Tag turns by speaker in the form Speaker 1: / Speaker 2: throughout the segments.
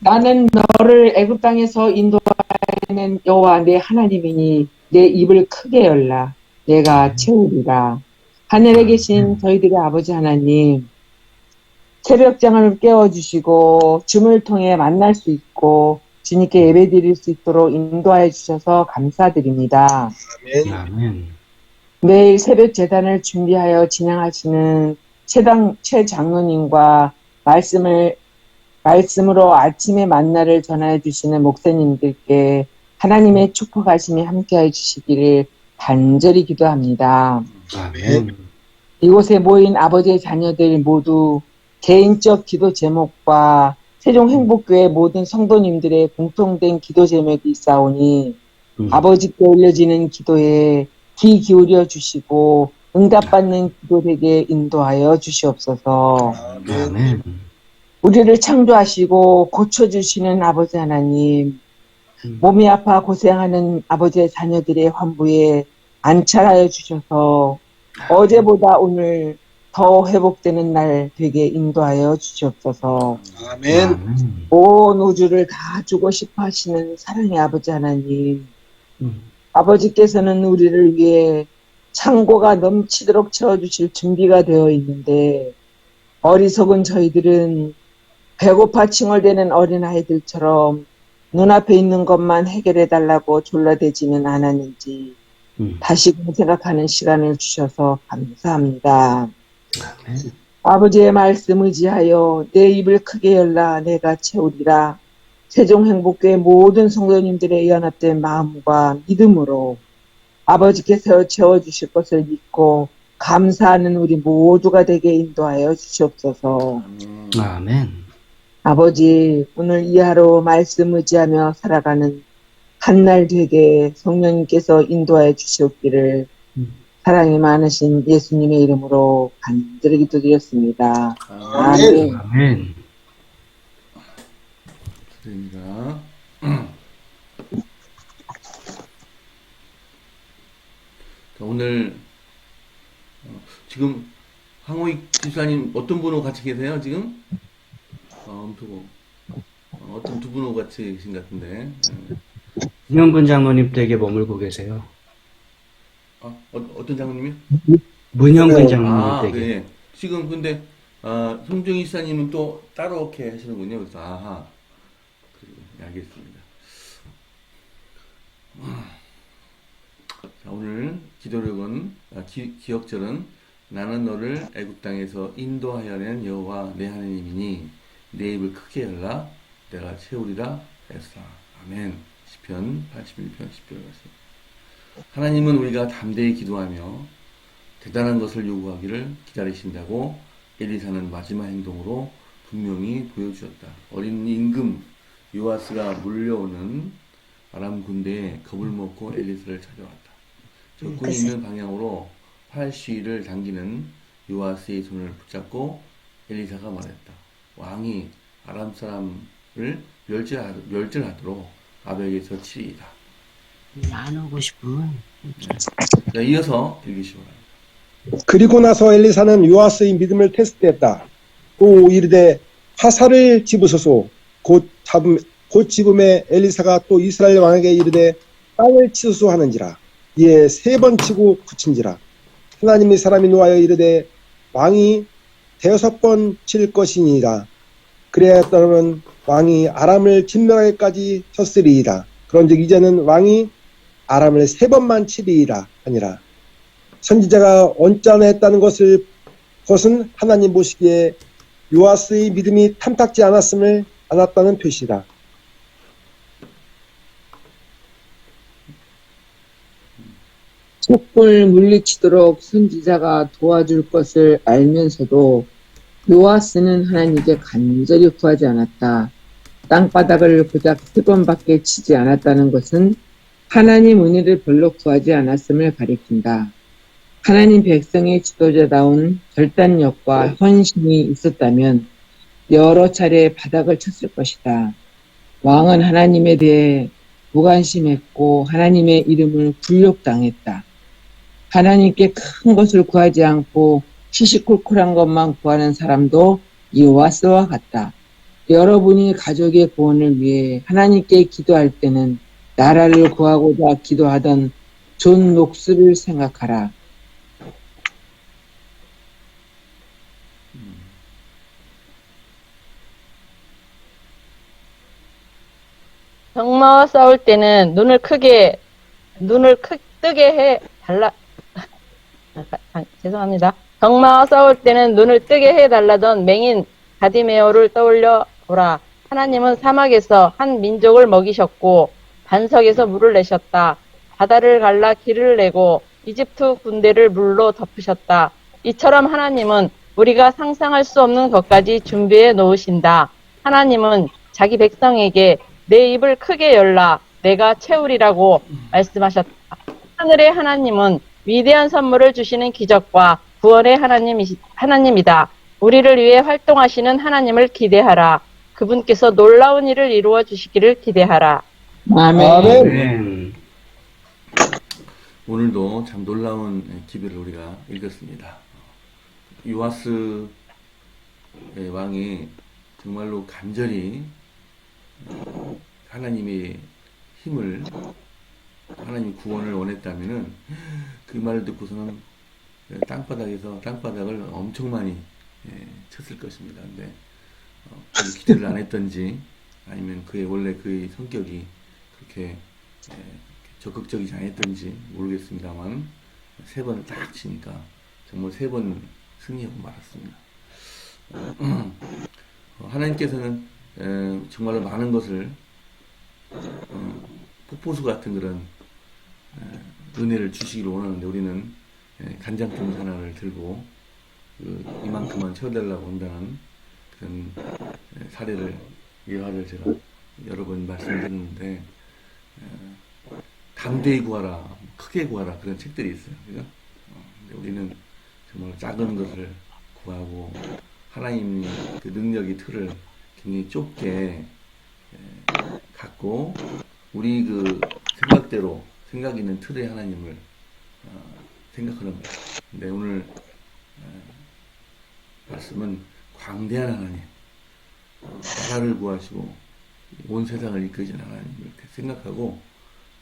Speaker 1: 나는 너를 애굽 땅에서 인도하는 여호와 내 하나님이니 내 입을 크게 열라 내가 채우리라. 하늘에 계신 저희들의 아버지 하나님, 새벽잠을 깨워주시고 줌을 통해 만날 수 있고 주님께 예배드릴 수 있도록 인도하여 주셔서 감사드립니다.
Speaker 2: 아멘.
Speaker 1: 매일 새벽 제단을 준비하여 진행하시는 최 장로님과 말씀으로 아침의 만나를 전해 주시는 목사님들께 하나님의 축복하심이 함께해 주시기를 간절히 기도합니다.
Speaker 2: 아멘.
Speaker 1: 이곳에 모인 아버지의 자녀들 모두 개인적 기도 제목과 세종행복교회 모든 성도님들의 공통된 기도 제목이 있사오니 아버지께 올려지는 기도에 귀 기울여 주시고 응답받는 기도 되게 인도하여 주시옵소서.
Speaker 2: 아멘.
Speaker 1: 우리를 창조하시고 고쳐주시는 아버지 하나님, 몸이 아파 고생하는 아버지의 자녀들의 환부에 안찰하여 주셔서 어제보다 오늘 더 회복되는 날 되게 인도하여 주시옵소서.
Speaker 3: 아멘.
Speaker 1: 온 우주를 다 주고 싶어 하시는 사랑의 아버지 하나님, 아버지께서는 우리를 위해 창고가 넘치도록 채워주실 준비가 되어 있는데 어리석은 저희들은 배고파 칭얼대는 어린아이들처럼 눈앞에 있는 것만 해결해달라고 졸라대지는 않았는지 다시금 생각하는 시간을 주셔서 감사합니다. 아버지의 말씀 의지하여 내 입을 크게 열라 내가 채우리라. 세종행복교회 모든 성도님들의 연합된 마음과 믿음으로 아버지께서 채워주실 것을 믿고 감사하는 우리 모두가 되게 인도하여 주시옵소서.
Speaker 2: 아멘.
Speaker 1: 아버지, 오늘 이 하루 말씀 의지하며 살아가는 한날 되게 성령님께서 인도하여 주시옵기를 사랑이 많으신 예수님의 이름으로 간절히 기도드렸습니다. 아멘.
Speaker 2: 아멘.
Speaker 3: 드립니다. 자, 오늘 지금 황호익 집사님 어떤 분하고 같이 계세요 지금? 어떤 두 분하고 같이 계신 것 같은데.
Speaker 2: 문영근 장로님 댁에 머물고 계세요.
Speaker 3: 어떤 장로님이요?
Speaker 2: 문영근 장로님 댁에.
Speaker 3: 네. 지금 근데 송정희 집사님은 또 따로 이렇게 하시는군요. 그래서 네, 알겠습니다. 자, 오늘 기도력은 기억절은 나는 너를 애굽 땅에서 인도하여 낸 여호와 내 하나님이니 내 입을 크게 열라 내가 채우리라 했사. 아멘. 시편 81편 10절 말씀. 하나님은 우리가 담대히 기도하며 대단한 것을 요구하기를 기다리신다고 엘리사는 마지막 행동으로 분명히 보여주었다. 어린 임금 요아스가 몰려오는 아람 군대에 겁을 먹고 엘리사를 찾아왔다. 적군이 있는 방향으로 활 시위를 당기는 요아스의 손을 붙잡고 엘리사가 말했다. 왕이 아람 사람을 멸절하도록 아벨에게서 치리이다.
Speaker 4: 나누고 싶으면.
Speaker 3: 자, 이어서 읽으시기 바랍니다.
Speaker 5: 그리고 나서 엘리사는 요아스의 믿음을 테스트했다. 또 이르되 화살을 집으소서. 곧 집음에 엘리사가 또 이스라엘 왕에게 이르되 땅을 치소서 하는지라. 이에 3번 치고 그친지라. 하나님의 사람이 노하여 이르되 왕이 5번 칠 것이니이다. 그래야더면 왕이 아람을 진멸하기까지 쳤으리이다. 그런즉 이제는 왕이 아람을 3번만 치리이다 하니라. 선지자가 언짢아했다는 것은 하나님 보시기에 요아스의 믿음이 탐탁지 않았다는 표시다.
Speaker 1: 촛불 물리치도록 선지자가 도와줄 것을 알면서도 요아스는 하나님께 간절히 구하지 않았다. 땅바닥을 고작 3번밖에 치지 않았다는 것은 하나님 은혜를 별로 구하지 않았음을 가리킨다. 하나님 백성의 지도자다운 결단력과 헌신이 있었다면 여러 차례 바닥을 쳤을 것이다. 왕은 하나님에 대해 무관심했고 하나님의 이름을 굴욕당했다. 하나님께 큰 것을 구하지 않고 시시콜콜한 것만 구하는 사람도 요아스와 같다. 여러분이 가족의 구원을 위해 하나님께 기도할 때는 나라를 구하고자 기도하던 존 녹스를 생각하라.
Speaker 6: 적마와 싸울 때는 뜨게 해 달라. 죄송합니다. 적마와 싸울 때는 눈을 뜨게 해 달라던 맹인 가디메오를 떠올려 보라. 하나님은 사막에서 한 민족을 먹이셨고 반석에서 물을 내셨다. 바다를 갈라 길을 내고 이집트 군대를 물로 덮으셨다. 이처럼 하나님은 우리가 상상할 수 없는 것까지 준비해 놓으신다. 하나님은 자기 백성에게 내 입을 크게 열라 내가 채우리라고 말씀하셨다. 하늘의 하나님은 위대한 선물을 주시는 기적과 구원의 하나님이다. 우리를 위해 활동하시는 하나님을 기대하라. 그분께서 놀라운 일을 이루어 주시기를 기대하라.
Speaker 1: 아멘.
Speaker 5: 아멘.
Speaker 2: 네.
Speaker 3: 오늘도 참 놀라운 기별을 우리가 읽었습니다. 요아스 왕이 정말로 간절히 하나님의 힘을, 하나님 구원을 원했다면은 그 말을 듣고서는 땅바닥을 엄청 많이 쳤을 것입니다. 근데 기대를 안 했던지 아니면 그의 성격이 그렇게 적극적이지 않았던지 모르겠습니다만 3번을 딱 치니까 정말 3번 승리하고 말았습니다. 하나님께서는 정말로 많은 것을 폭포수 같은 그런 은혜를 주시기를 원하는데 우리는 간장통 하나를 들고 이만큼만 채워달라고 한다는 그런 예화를 제가 여러 번 말씀드렸는데 담대히 구하라, 크게 구하라 그런 책들이 있어요. 그죠? 근데 우리는 정말 작은 것을 구하고 하나님의 그 능력의 틀을 굉장히 좁게 갖고 우리 그 생각 있는 틀의 하나님을 생각하는 거예요. 근데 오늘 말씀은 광대한 하나님, 나라를 구하시고 온 세상을 이끄시는 하나님을 이렇게 생각하고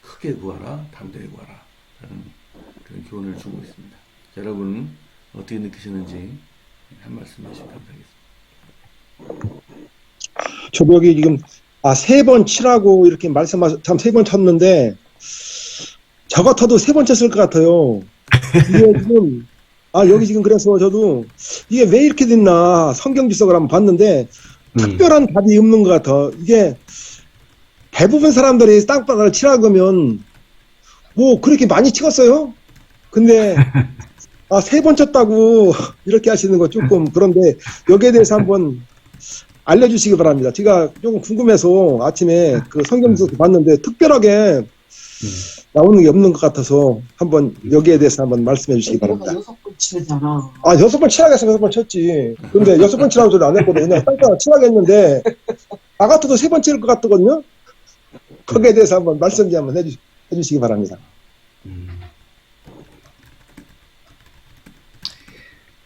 Speaker 3: 크게 구하라, 담대히 구하라 라는 그런 교훈을 주고 있습니다. 여러분 어떻게 느끼시는지 한 말씀 해주시면 감사하겠습니다.
Speaker 5: 저도 여기 지금 3번 치라고 이렇게 말씀하셔, 참 3번 쳤는데 저 같아도 3번 쳤을 것 같아요. 이게 지금 여기 지금 그래서 저도 이게 왜 이렇게 됐나 성경 지석을 한번 봤는데 특별한 답이 없는 것 같아. 이게 대부분 사람들이 땅바닥을 치라고 하면 뭐 그렇게 많이 찍었어요. 근데 3번 쳤다고 이렇게 하시는 거 조금 그런데 여기에 대해서 한번 알려주시기 바랍니다. 제가 조금 궁금해서 아침에 그 성경 지석을 봤는데 특별하게 나오는 게 없는 것 같아서 한번 여기에 대해서 한번 말씀해 주시기 바랍니다.
Speaker 1: 6번 치잖아.
Speaker 5: 6번 치라고 했으면 6번 쳤지. 근데 6번 치라고 저는 안 했거든요. 그냥 땅바닥 치라고 했는데 나 같아도 3번 칠 것 같거든요. 거기에 대해서 한번 말씀 좀 한번 해주시기 바랍니다.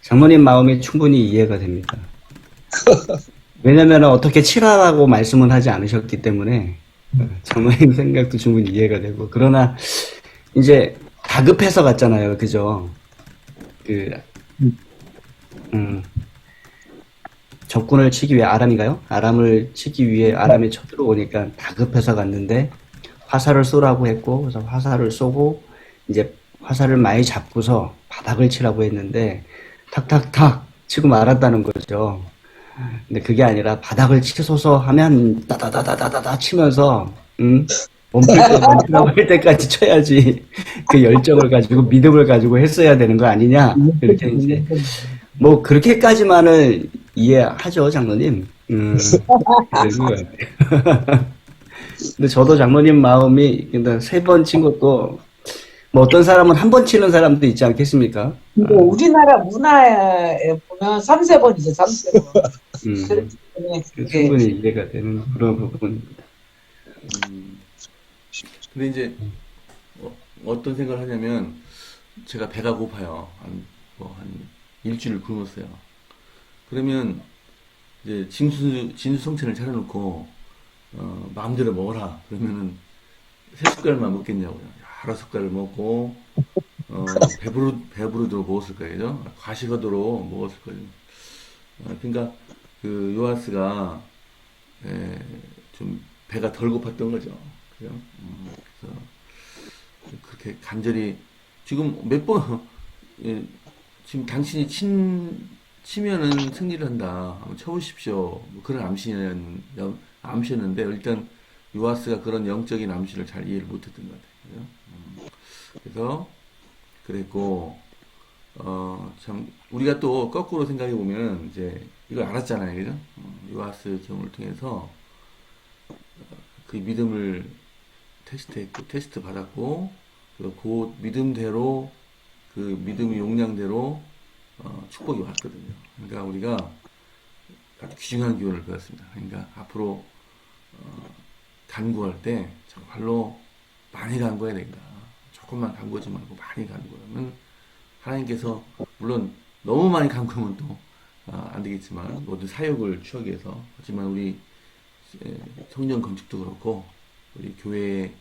Speaker 2: 장모님 마음이 충분히 이해가 됩니다. 왜냐면 어떻게 치라라고 말씀은 하지 않으셨기 때문에 장모님 생각도 충분히 이해가 되고 그러나 이제 다급해서 갔잖아요. 그죠? 적군을 치기 위해 아람을 치기 위해 아람이 쳐들어오니까 다급해서 갔는데 화살을 쏘라고 했고 그래서 화살을 쏘고 이제 화살을 많이 잡고서 바닥을 치라고 했는데 탁탁탁 치고 말았다는 거죠. 근데 그게 아니라 바닥을 치소서 하면 따다다다다다 치면서 멈추라고 할 때까지 쳐야지 그 열정을 가지고 믿음을 가지고 했어야 되는 거 아니냐 이렇게 이제 뭐 그렇게까지만은 이해하죠 장로님. 근데 저도 장로님 마음이 일단 3번 친 것도 뭐 어떤 사람은 한 번 치는 사람도 있지 않겠습니까?
Speaker 1: 뭐 우리나라 문화에 보면 3-4번이죠. 3-4번.
Speaker 2: 충분히 이해가 되는 그런 부분입니다.
Speaker 3: 근데 이제 어떤 생각을 하냐면 제가 배가 고파요. 한 일주일 굶었어요. 그러면 이제 진수성찬을 차려놓고 마음대로 먹어라 그러면은 세 숟갈만 먹겠냐고요. 여러 숟갈을 먹고 배부르도록 먹었을 거예요. 과식하도록 먹었을 거예요. 그러니까 그 요아스가 좀 배가 덜 고팠던 거죠. 그죠? 그래서 그렇게 간절히 지금 몇 번 지금 당신이 치면은 승리를 한다. 한번 쳐보십시오. 뭐 그런 암시였는데 일단 요아스가 그런 영적인 암시를 잘 이해를 못했던 것 같아요. 그죠? 그래서 그랬고 참 우리가 또 거꾸로 생각해 보면 이제 이걸 알았잖아요, 그죠? 요아스 경우를 통해서 그 믿음을 테스트 받았고 그리고 그 믿음대로 그 믿음의 용량대로 축복이 왔거든요. 그러니까 우리가 아주 귀중한 교훈을 배웠습니다. 그러니까 앞으로 간구할 때 정말로 많이 간구해야 된다. 조금만 간구하지 말고 많이 간구하면 하나님께서 물론 너무 많이 간구하면 또 안 되겠지만 모든 사역을 추하기 위해서 하지만 우리 성전 건축도 그렇고 우리 교회의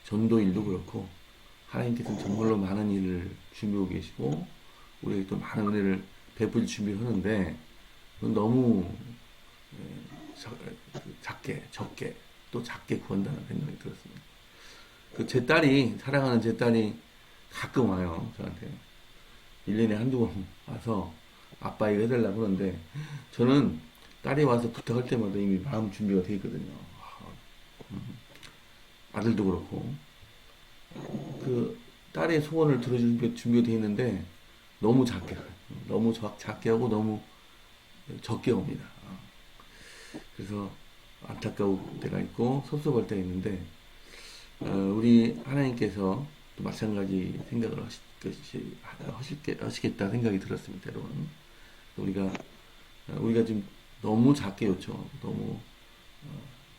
Speaker 3: 전도 일도 그렇고 하나님께서는 정말로 많은 일을 준비하고 계시고 우리에게 또 많은 은혜를 베풀 준비하는데 그건 너무 적게 또 작게 구한다는 생각이 들었습니다. 제 딸이 사랑하는 제 딸이 가끔 와요 저한테 1년에 한두 번 와서 아빠 이거 해달라고 그러는데 저는 딸이 와서 부탁할 때마다 이미 마음 준비가 돼 있거든요. 아들도 그렇고 그 딸의 소원을 들어줄 준비가 돼 있는데 너무 작게 하고 너무 적게 옵니다. 그래서 안타까울 때가 있고 섭섭할 때가 있는데 우리 하나님께서 또 마찬가지 생각을 하시겠다 생각이 들었습니다. 여러분 우리가 지금 너무 작게 요청하고 너무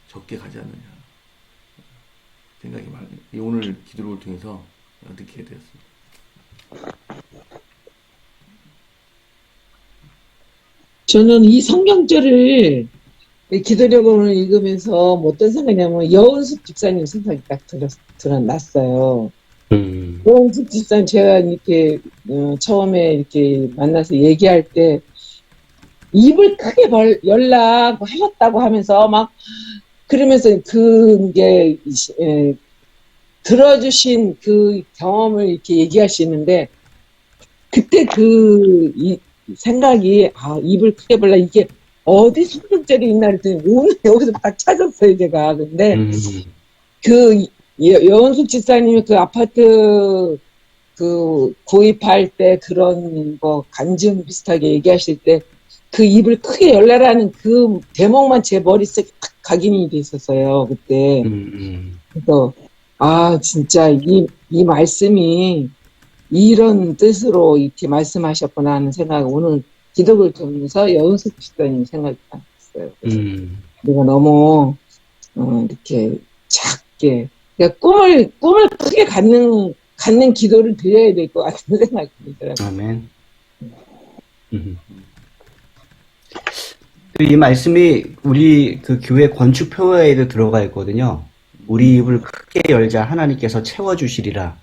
Speaker 3: 적게 가지 않느냐 생각이 많이 오늘 기도를 통해서 느끼게 되었습니다.
Speaker 1: 저는 이 성경절을 기도력을 읽으면서 뭐 어떤 생각이냐면 여은숙 집사님 생각이 딱 드러났어요. 여은숙 집사님 제가 이렇게 처음에 이렇게 만나서 얘기할 때 입을 크게 열라고 하셨다고 하면서 막 그러면서 그게 들어주신 그 경험을 이렇게 얘기하시는데 그때 이 생각이 입을 크게 벌라 이게 어디 성경절이 있나 그랬더니 오늘 여기서 딱 찾았어요 제가. 근데 그 여은숙 집사님이 그 아파트 그 구입할 때 그런 거 간증 비슷하게 얘기하실 때 그 입을 크게 열라라는 그 대목만 제 머릿속에 탁 각인이 돼 있었어요 그때. 그래서 진짜 이 말씀이 이런 뜻으로 이렇게 말씀하셨구나 하는 생각을 오늘 기독을 통해서 여은숙 집사님 생각이 났어요. 내가 너무 이렇게 작게 그러니까 꿈을 크게 갖는 기도를 드려야 될 것 같은 생각이 들더라고요.
Speaker 2: 아멘. 이 말씀이 우리 그 교회 건축 표어에도 들어가 있거든요. 우리 입을 크게 열자 하나님께서 채워주시리라.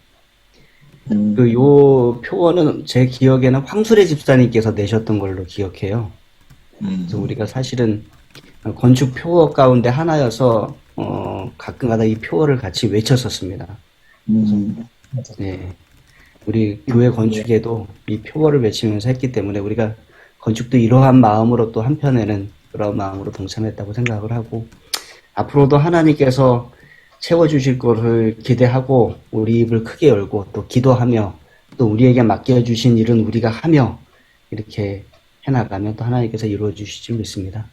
Speaker 2: 요 표어는 제 기억에는 황수래 집사님께서 내셨던 걸로 기억해요. 그래서 우리가 사실은 건축 표어 가운데 하나여서 가끔가다 이 표어를 같이 외쳤었습니다. 네, 우리 교회 건축에도 이 표어를 외치면서 했기 때문에 우리가 건축도 이러한 마음으로 또 한편에는 그런 마음으로 동참했다고 생각을 하고 앞으로도 하나님께서 채워주실 것을 기대하고 우리 입을 크게 열고 또 기도하며 또 우리에게 맡겨주신 일은 우리가 하며 이렇게 해나가면 또 하나님께서 이루어주실 줄 믿습니다.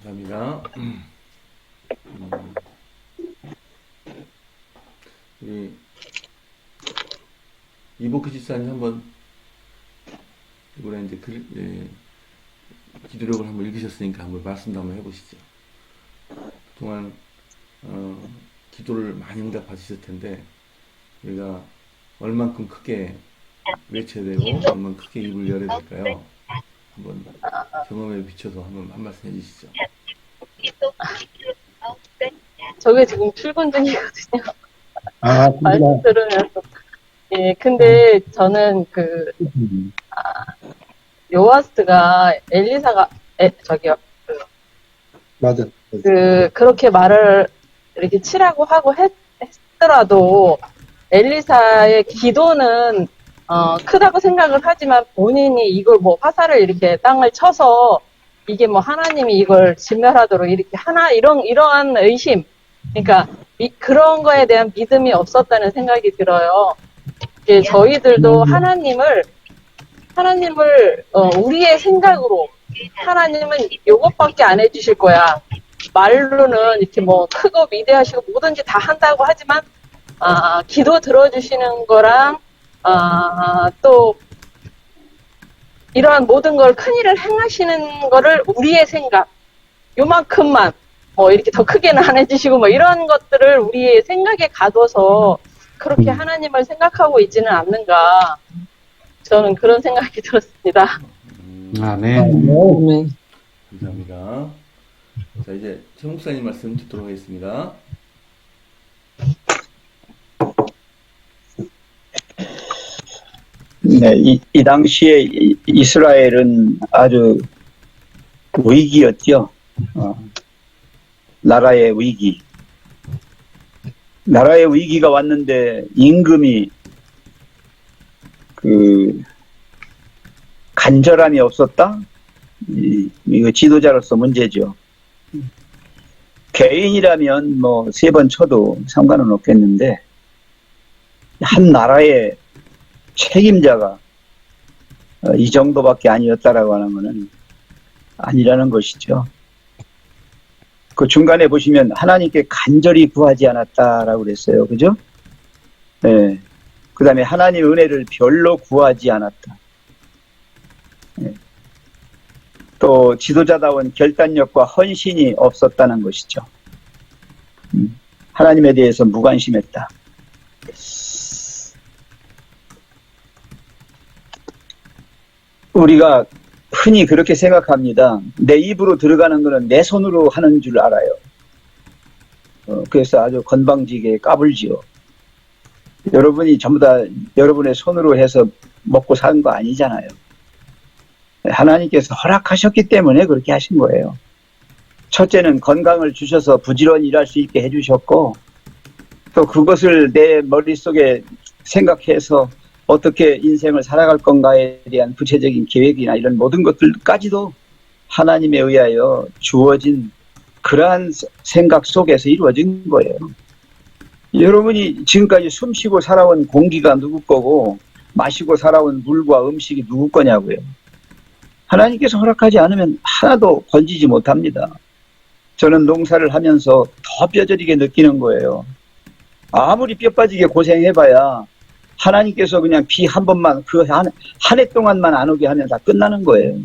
Speaker 3: 감사합니다. 우리 이복희 집사님 한번 이번에 이제 기도력을 한번 읽으셨으니까 한번 말씀도 한번 해보시죠. 그동안 기도를 많이 응답하셨을 텐데 우리가 얼만큼 크게 외쳐야 되고 얼만큼 크게 입을 열어야 될까요? 한번 경험에 비춰서 한번 한 말씀 해주시죠.
Speaker 6: 저게 지금 출근 중이거든요.
Speaker 5: 아,
Speaker 6: 말씀 들으면서. 예, 근데 저는 요아스가 엘리사가,
Speaker 5: 맞아.
Speaker 6: 그렇게 말을 이렇게 치라고 하고 했더라도 엘리사의 기도는 크다고 생각을 하지만 본인이 이걸 뭐 화살을 이렇게 땅을 쳐서 이게 뭐 하나님이 이걸 진멸하도록 이렇게 이러한 의심, 그러니까 그런 거에 대한 믿음이 없었다는 생각이 들어요. 이게 저희들도 하나님을 우리의 생각으로 하나님은 요것밖에 안 해주실 거야. 말로는 이렇게 뭐 크고 위대하시고 뭐든지 다 한다고 하지만 기도 들어주시는 거랑 또 이러한 모든 걸 큰일을 행하시는 거를 우리의 생각 요만큼만 뭐 이렇게 더 크게는 안 해주시고 뭐 이런 것들을 우리의 생각에 가둬서 그렇게 하나님을 생각하고 있지는 않는가, 저는 그런 생각이 들었습니다.
Speaker 2: 아멘.
Speaker 1: 아멘.
Speaker 3: 감사합니다. 자, 이제 최 목사님 말씀 듣도록 하겠습니다.
Speaker 7: 네, 이 당시에 이스라엘은 아주 위기였죠. 나라의 위기. 나라의 위기가 왔는데 임금이 간절함이 없었다? 이거 지도자로서 문제죠. 개인이라면 뭐 3번 쳐도 상관은 없겠는데 한 나라의 책임자가 이 정도밖에 아니었다라고 하는 것은 아니라는 것이죠. 그 중간에 보시면 하나님께 간절히 구하지 않았다라고 그랬어요. 그죠? 네. 그 다음에 하나님의 은혜를 별로 구하지 않았다. 네. 또 지도자다운 결단력과 헌신이 없었다는 것이죠. 하나님에 대해서 무관심했다. 우리가 흔히 그렇게 생각합니다. 내 입으로 들어가는 것은 내 손으로 하는 줄 알아요. 그래서 아주 건방지게 까불지요. 여러분이 전부 다 여러분의 손으로 해서 먹고 사는 거 아니잖아요. 하나님께서 허락하셨기 때문에 그렇게 하신 거예요. 첫째는 건강을 주셔서 부지런히 일할 수 있게 해주셨고, 또 그것을 내 머릿속에 생각해서 어떻게 인생을 살아갈 건가에 대한 구체적인 계획이나 이런 모든 것들까지도 하나님에 의하여 주어진 그러한 생각 속에서 이루어진 거예요. 여러분이 지금까지 숨쉬고 살아온 공기가 누구 거고 마시고 살아온 물과 음식이 누구 거냐고요. 하나님께서 허락하지 않으면 하나도 건지지 못합니다. 저는 농사를 하면서 더 뼈저리게 느끼는 거예요. 아무리 뼈 빠지게 고생해봐야 하나님께서 그냥 비 한 번만 한 해 동안만 안 오게 하면 다 끝나는 거예요.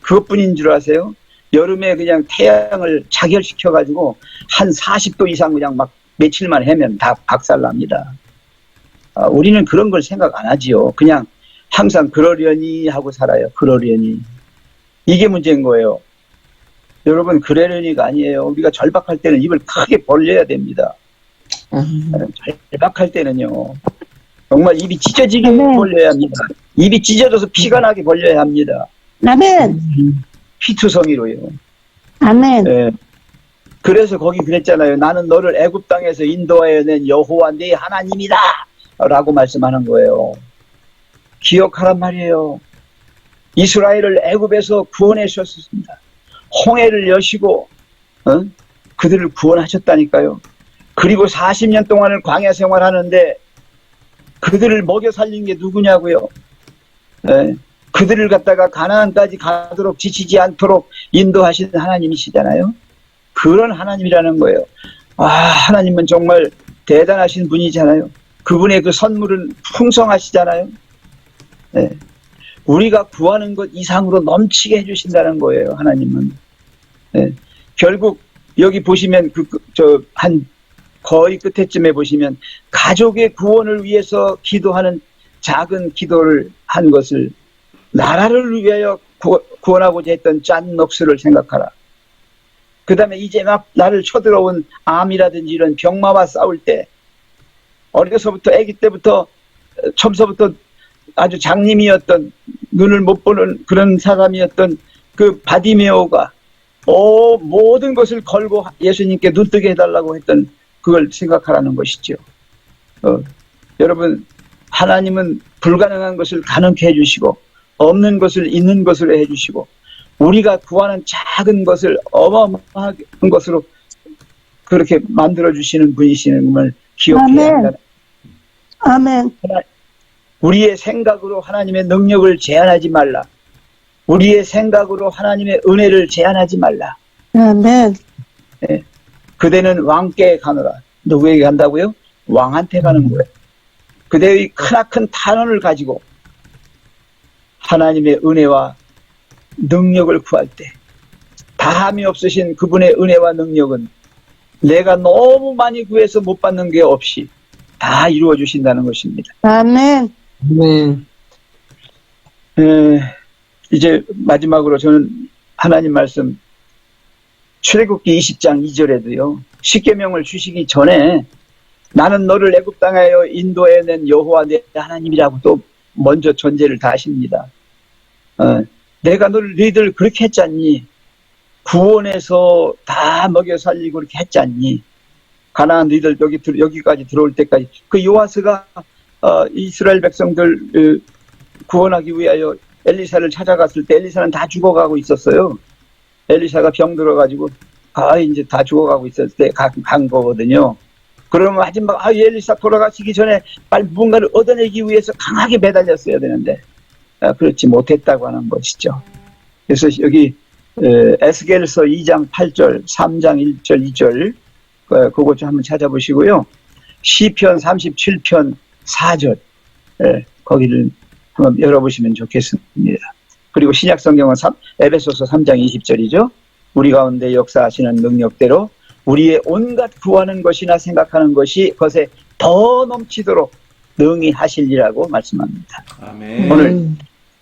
Speaker 7: 그것뿐인 줄 아세요? 여름에 그냥 태양을 자결시켜가지고 한 40도 이상 그냥 막 며칠만 해면 다 박살납니다. 우리는 그런 걸 생각 안 하지요. 그냥 항상 그러려니 하고 살아요. 그러려니. 이게 문제인 거예요. 여러분, 그러려니가 아니에요. 우리가 절박할 때는 입을 크게 벌려야 됩니다. 절박할 때는요, 정말 입이 찢어지게 벌려야 합니다. 입이 찢어져서 피가 나게 벌려야 합니다.
Speaker 8: 아멘.
Speaker 7: 피투성이로요.
Speaker 8: 아멘.
Speaker 7: 네. 그래서 거기 그랬잖아요. 나는 너를 애굽 땅에서 인도하여 낸 여호와 네 하나님이다 라고 말씀하는 거예요. 기억하란 말이에요. 이스라엘을 애굽에서 구원해 주셨습니다. 홍해를 여시고 그들을 구원하셨다니까요. 그리고 40년 동안을 광야 생활하는데 그들을 먹여 살린 게 누구냐고요. 네. 그들을 갖다가 가나안까지 가도록 지치지 않도록 인도하시는 하나님이시잖아요. 그런 하나님이라는 거예요. 하나님은 정말 대단하신 분이잖아요. 그분의 그 선물은 풍성하시잖아요. 네. 우리가 구하는 것 이상으로 넘치게 해주신다는 거예요. 하나님은. 네. 결국 여기 보시면 한 거의 끝에쯤에 보시면 가족의 구원을 위해서 기도하는 작은 기도를 한 것을 나라를 위하여 구원하고자 했던 짠 넋을 생각하라. 그 다음에 이제 막 나를 쳐들어온 암이라든지 이런 병마와 싸울 때 어려서부터 아기 때부터 처음서부터 아주 장님이었던 눈을 못 보는 그런 사람이었던 그 바디메오가 모든 것을 걸고 예수님께 눈뜨게 해달라고 했던 그걸 생각하라는 것이죠. 여러분 하나님은 불가능한 것을 가능케 해주시고 없는 것을 있는 것으로 해주시고 우리가 구하는 작은 것을 어마어마한 것으로 그렇게 만들어주시는 분이시는 걸 기억해야
Speaker 8: 아멘.
Speaker 7: 합니다.
Speaker 8: 아멘.
Speaker 7: 우리의 생각으로 하나님의 능력을 제한하지 말라. 우리의 생각으로 하나님의 은혜를 제한하지 말라.
Speaker 8: 아멘.
Speaker 7: 그대는 왕께 가노라. 누구에게 간다고요? 왕한테 가는 거예요. 그대의 크나큰 탄원을 가지고 하나님의 은혜와 능력을 구할 때 다함이 없으신 그분의 은혜와 능력은 내가 너무 많이 구해서 못 받는 게 없이 다 이루어 주신다는 것입니다.
Speaker 8: 아멘.
Speaker 1: 아멘.
Speaker 7: 이제 마지막으로 저는 하나님 말씀 출애굽기 20장 2절에도요. 십계명을 주시기 전에 나는 너를 애굽 땅하여 인도해낸 여호와 내 하나님이라고 또 먼저 전제를 다 하십니다. 내가 너희들 그렇게 했잖니. 구원해서 다 먹여 살리고 그렇게 했잖니. 가나안 너희들 여기까지 들어올 때까지 그 요아스가 이스라엘 백성들 구원하기 위하여 엘리사를 찾아갔을 때 엘리사는 다 죽어가고 있었어요. 엘리사가 병 들어가지고 이제 다 죽어가고 있었을 때 간 거거든요. 그러면 마지막 엘리사 돌아가시기 전에 빨리 무언가를 얻어내기 위해서 강하게 매달렸어야 되는데 그렇지 못했다고 하는 것이죠. 그래서 여기 에스겔서 2장 8절, 3장 1절, 2절 그것 좀 한번 찾아보시고요. 시편 37편 4절 거기를 한번 열어보시면 좋겠습니다. 그리고 신약성경은 에베소서 3장 20절이죠. 우리 가운데 역사하시는 능력대로 우리의 온갖 구하는 것이나 생각하는 것이 것에 더 넘치도록 능히 하시리라고 말씀합니다.
Speaker 3: 아멘.
Speaker 7: 오늘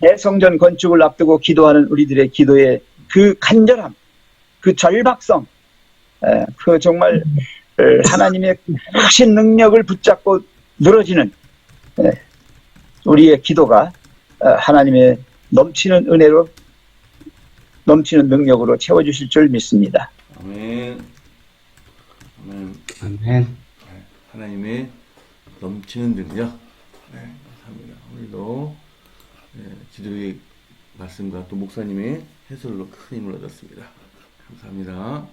Speaker 7: 대성전 건축을 앞두고 기도하는 우리들의 기도의 그 간절함, 그 절박성, 그 정말 하나님의 크신 능력을 붙잡고 늘어지는 우리의 기도가 하나님의 넘치는 은혜로 넘치는 능력으로 채워주실 줄 믿습니다.
Speaker 3: 아멘. 아멘.
Speaker 2: 아멘.
Speaker 3: 하나님의 넘치는 능력. 감사합니다. 오늘도 기도의 말씀과 또 목사님의 해설로 큰 힘을 얻었습니다. 감사합니다.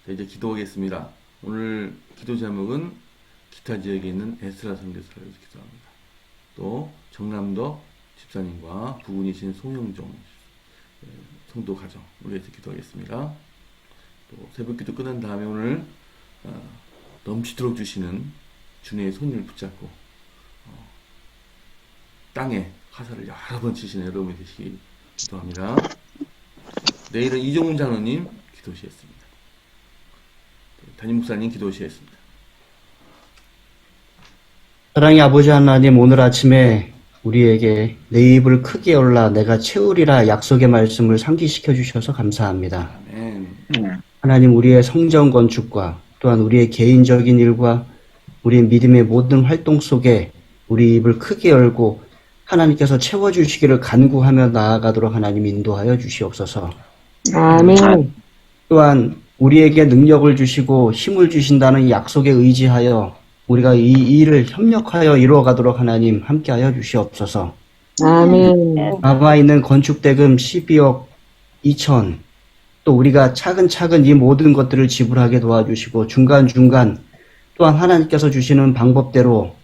Speaker 3: 자, 이제 기도하겠습니다. 오늘 기도 제목은 기타 지역에 있는 에스라 선교사를 위해서 기도합니다. 또 정남도 집사님과 부군이신 송영종 성도 가정 우리 위해서 기도하겠습니다. 또 새벽 기도 끝난 다음에 오늘 넘치도록 주시는 주님의 손을 붙잡고 땅에 화살을 여러 번 치시는 여러분이 되시기 기도합니다. 내일은 이종훈 장로님 기도시겠습니다. 담임 목사님 기도시겠습니다.
Speaker 2: 사랑의 아버지 하나님, 오늘 아침에 우리에게 내 입을 크게 열라 내가 채우리라 약속의 말씀을 상기시켜 주셔서 감사합니다.
Speaker 3: 아멘.
Speaker 2: 하나님, 우리의 성전 건축과 또한 우리의 개인적인 일과 우리의 믿음의 모든 활동 속에 우리 입을 크게 열고 하나님께서 채워주시기를 간구하며 나아가도록 하나님 인도하여 주시옵소서.
Speaker 1: 아멘.
Speaker 2: 또한 우리에게 능력을 주시고 힘을 주신다는 약속에 의지하여 우리가 이 일을 협력하여 이루어가도록 하나님 함께하여 주시옵소서.
Speaker 1: 아멘.
Speaker 2: 남아있는 건축대금 12억 2천, 또 우리가 차근차근 이 모든 것들을 지불하게 도와주시고 중간중간 또한 하나님께서 주시는 방법대로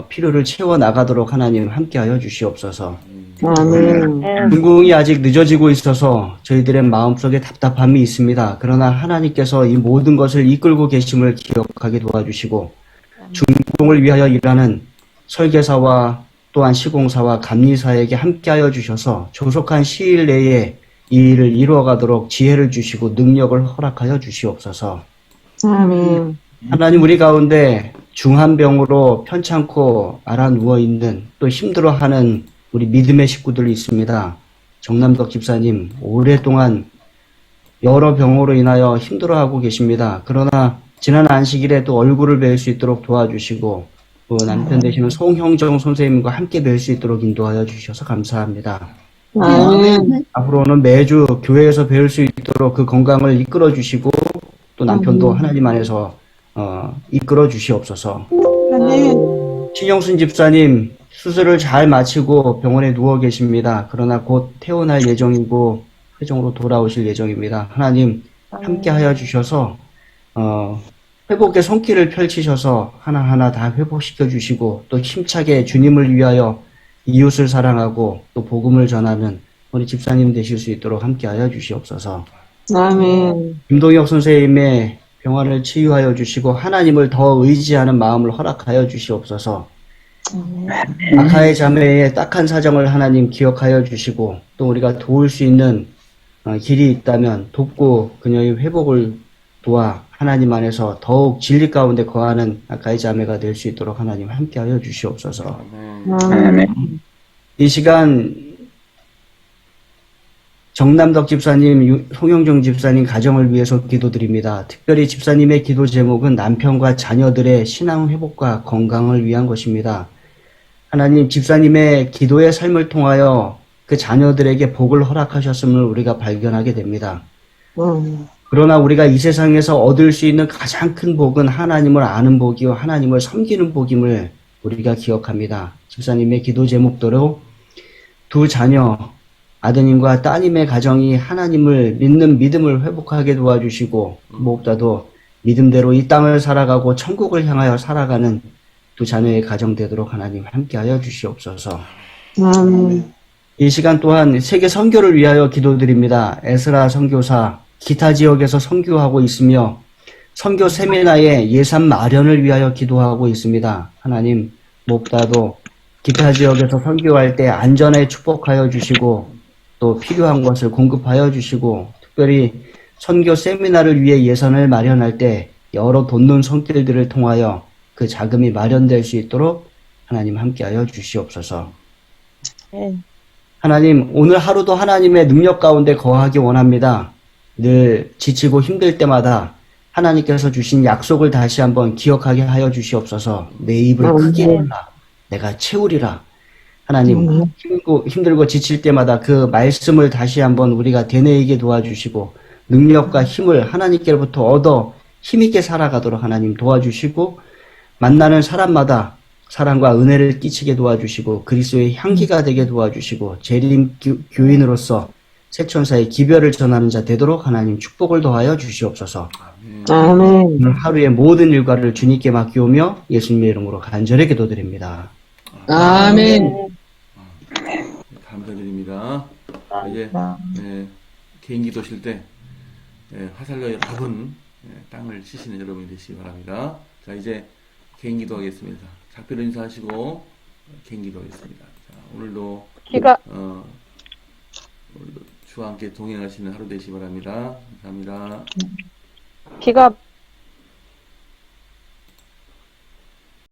Speaker 2: 필요를 채워나가도록 하나님 함께하여 주시옵소서.
Speaker 1: 아멘.
Speaker 2: 준공이 아직 늦어지고 있어서 저희들의 마음속에 답답함이 있습니다. 그러나 하나님께서 이 모든 것을 이끌고 계심을 기억하게 도와주시고 준공을 위하여 일하는 설계사와 또한 시공사와 감리사에게 함께하여 주셔서 조속한 시일 내에 이 일을 이루어가도록 지혜를 주시고 능력을 허락하여 주시옵소서.
Speaker 1: 아멘.
Speaker 2: 하나님 우리 가운데 중한 병으로 편찮고 알아 누워 있는 또 힘들어하는 우리 믿음의 식구들이 있습니다. 정남덕 집사님 오랫동안 여러 병으로 인하여 힘들어하고 계십니다. 그러나 지난 안식일에 또 얼굴을 뵐 수 있도록 도와주시고 또 남편 되시는 송형정 선생님과 함께 뵐 수 있도록 인도하여 주셔서 감사합니다.
Speaker 1: 아멘.
Speaker 2: 앞으로는 매주 교회에서 배울 수 있도록 그 건강을 이끌어 주시고 또 남편도 하나님 안에서 이끌어 주시옵소서.
Speaker 8: 아멘.
Speaker 2: 신영순 집사님 수술을 잘 마치고 병원에 누워 계십니다. 그러나 곧 퇴원할 예정이고 회정으로 돌아오실 예정입니다. 하나님 함께 하여 주셔서 회복의 손길을 펼치셔서 하나하나 다 회복시켜 주시고 또 힘차게 주님을 위하여 이웃을 사랑하고 또 복음을 전하는 우리 집사님 되실 수 있도록 함께 하여 주시옵소서.
Speaker 1: 아멘.
Speaker 2: 김동혁 선생님의 병환을 치유하여 주시고 하나님을 더 의지하는 마음을 허락하여 주시옵소서. 아카의 자매의 딱한 사정을 하나님 기억하여 주시고 또 우리가 도울 수 있는 길이 있다면 돕고 그녀의 회복을 도와 하나님 안에서 더욱 진리 가운데 거하는 아카의 자매가 될 수 있도록 하나님 함께하여 주시옵소서.
Speaker 7: 아멘.
Speaker 2: 이 시간 정남덕 집사님, 송영정 집사님 가정을 위해서 기도드립니다. 특별히 집사님의 기도 제목은 남편과 자녀들의 신앙 회복과 건강을 위한 것입니다. 하나님 집사님의 기도의 삶을 통하여 그 자녀들에게 복을 허락하셨음을 우리가 발견하게 됩니다. 그러나 우리가 이 세상에서 얻을 수 있는 가장 큰 복은 하나님을 아는 복이요 하나님을 섬기는 복임을 우리가 기억합니다. 집사님의 기도 제목대로 두 자녀, 아드님과 따님의 가정이 하나님을 믿는 믿음을 회복하게 도와주시고 무엇보다도 믿음대로 이 땅을 살아가고 천국을 향하여 살아가는 두 자녀의 가정 되도록 하나님 함께하여 주시옵소서. 이 시간 또한 세계 선교를 위하여 기도드립니다. 에스라 선교사 기타 지역에서 선교하고 있으며 선교 세미나의 예산 마련을 위하여 기도하고 있습니다. 하나님 무엇보다도 기타 지역에서 선교할 때 안전에 축복하여 주시고 또 필요한 것을 공급하여 주시고 특별히 선교 세미나를 위해 예산을 마련할 때 여러 돕는 손길들을 통하여 그 자금이 마련될 수 있도록 하나님 함께하여 주시옵소서. 하나님 오늘 하루도 하나님의 능력 가운데 거하기 원합니다. 늘 지치고 힘들 때마다 하나님께서 주신 약속을 다시 한번 기억하게 하여 주시옵소서. 내 입을 크게 열라. 내가 채우리라. 하나님 힘들고 지칠 때마다 그 말씀을 다시 한번 우리가 되뇌이게 도와주시고 능력과 힘을 하나님께로부터 얻어 힘있게 살아가도록 하나님 도와주시고 만나는 사람마다 사랑과 은혜를 끼치게 도와주시고 그리스도의 향기가 되게 도와주시고 재림 교인으로서 새천사의 기별을 전하는 자 되도록 하나님 축복을 더하여 주시옵소서.
Speaker 1: 아멘.
Speaker 2: 오늘 하루의 모든 일과를 주님께 맡기오며 예수님의 이름으로 간절히 기도드립니다.
Speaker 1: 아멘.
Speaker 3: 감사드립니다. 이제 개인 기도실 때 화살로 여러분 땅을 치시는 여러분이 되시기 바랍니다. 자 이제 개인 기도하겠습니다. 작별 인사하시고 개인 기도하겠습니다. 자, 오늘도 주와 함께 동행하시는 하루 되시기 바랍니다. 감사합니다.
Speaker 6: 비가